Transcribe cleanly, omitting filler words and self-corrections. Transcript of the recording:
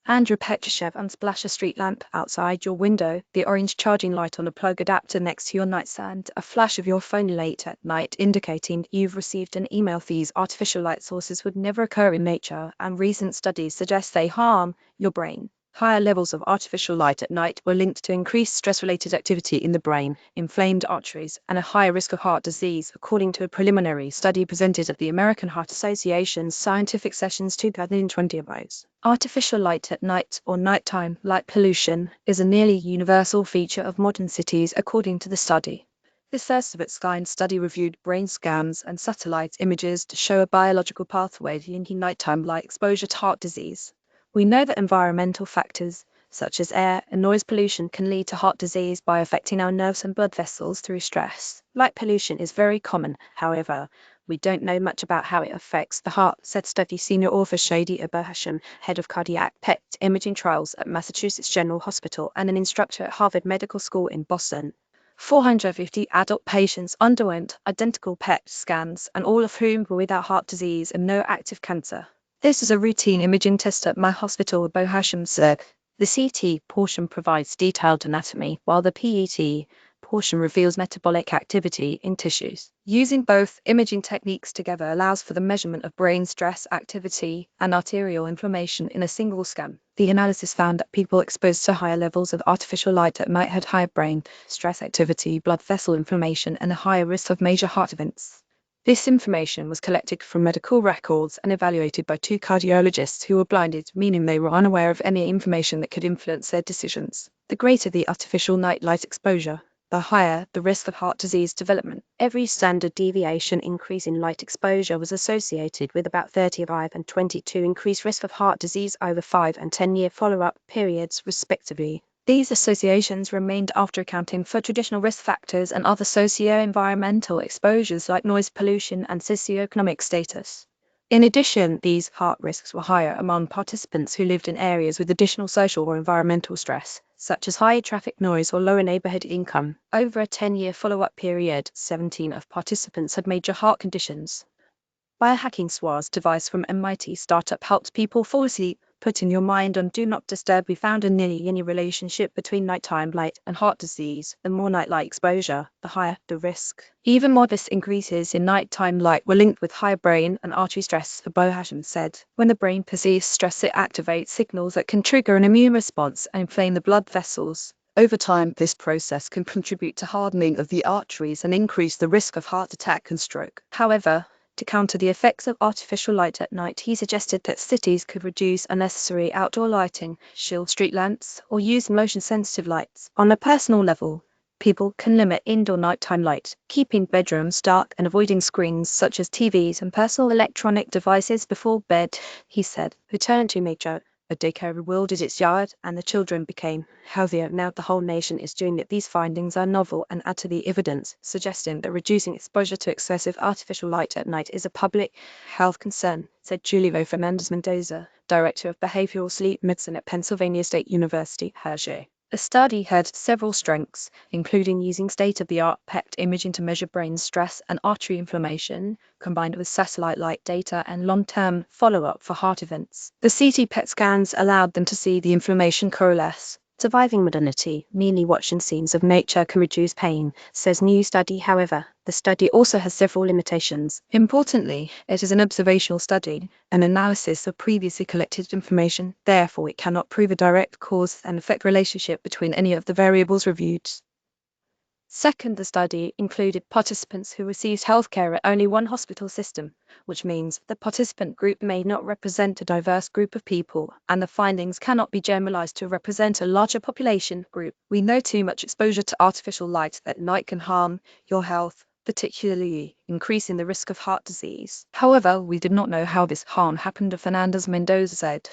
Andrew Petrushev, unsplash a street lamp outside your window, the orange charging light on a plug adapter next to your nightstand, a flash of your phone late at night indicating you've received an email. These artificial light sources would never occur in nature, and recent studies suggest they harm your brain. Higher levels of artificial light at night were linked to increased stress-related activity in the brain, inflamed arteries, and a higher risk of heart disease, according to a preliminary study presented at the American Heart Association's Scientific Sessions 2020. Artificial light at night, or nighttime light pollution, is a nearly universal feature of modern cities, according to the study. This first-of-its-kind study reviewed brain scans and satellite images to show a biological pathway linking nighttime light exposure to heart disease. We know that environmental factors, such as air and noise pollution, can lead to heart disease by affecting our nerves and blood vessels through stress. Light pollution is very common, however. We don't know much about how it affects the heart, said study senior author Shadi Aberhasham, head of cardiac PET imaging trials at Massachusetts General Hospital and an instructor at Harvard Medical School in Boston. 450 adult patients underwent identical PET scans, and all of whom were without heart disease and no active cancer. This is a routine imaging test at my hospital, Aberhasham said. The CT portion provides detailed anatomy, while the PET portion reveals metabolic activity in tissues. Using both imaging techniques together allows for the measurement of brain stress activity and arterial inflammation in a single scan. The analysis found that people exposed to higher levels of artificial light at night had higher brain stress activity, blood vessel inflammation, and a higher risk of major heart events. This information was collected from medical records and evaluated by two cardiologists who were blinded, meaning they were unaware of any information that could influence their decisions. The greater the artificial night light exposure, the higher the risk of heart disease development. Every standard deviation increase in light exposure was associated with about 35 and 22 increased risk of heart disease over 5 and 10-year follow-up periods, respectively. These associations remained after accounting for traditional risk factors and other socio-environmental exposures like noise pollution and socioeconomic status. In addition, these heart risks were higher among participants who lived in areas with additional social or environmental stress, such as high traffic noise or lower neighborhood income. Over a 10-year follow-up period, 17 of participants had major heart conditions. Biohacking SWAS device from MIT startup helped people fall asleep. Putting your mind on Do Not Disturb. We found a nearly any relationship between nighttime light and heart disease. The more nightlight exposure, the higher the risk. Even modest increases in nighttime light were linked with higher brain and artery stress, Aberhasham said. When the brain perceives stress, it activates signals that can trigger an immune response and inflame the blood vessels. Over time, this process can contribute to hardening of the arteries and increase the risk of heart attack and stroke. However, to counter the effects of artificial light at night, he suggested that cities could reduce unnecessary outdoor lighting, shield street lamps, or use motion-sensitive lights. On a personal level, people can limit indoor nighttime light, keeping bedrooms dark and avoiding screens such as TVs and personal electronic devices before bed, he said. Return to nature. A daycare rewilded its yard, and the children became healthier. Now the whole nation is doing it. These findings are novel and add to the evidence, suggesting that reducing exposure to excessive artificial light at night is a public health concern, said Julio Fernandez-Mendoza, Director of Behavioral Sleep Medicine at Pennsylvania State University, Hershey. The study had several strengths, including using state-of-the-art PET imaging to measure brain stress and artery inflammation, combined with satellite light data and long-term follow-up for heart events. The CT PET scans allowed them to see the inflammation coalesce. Surviving modernity, merely watching scenes of nature can reduce pain, says new study. However, the study also has several limitations. Importantly, it is an observational study, an analysis of previously collected information. Therefore, it cannot prove a direct cause and effect relationship between any of the variables reviewed. Second, the study included participants who received healthcare at only one hospital system, which means the participant group may not represent a diverse group of people, and the findings cannot be generalized to represent a larger population group. We know too much exposure to artificial light at night can harm your health, particularly increasing the risk of heart disease. However, we did not know how this harm happened, Fernandez Mendoza said.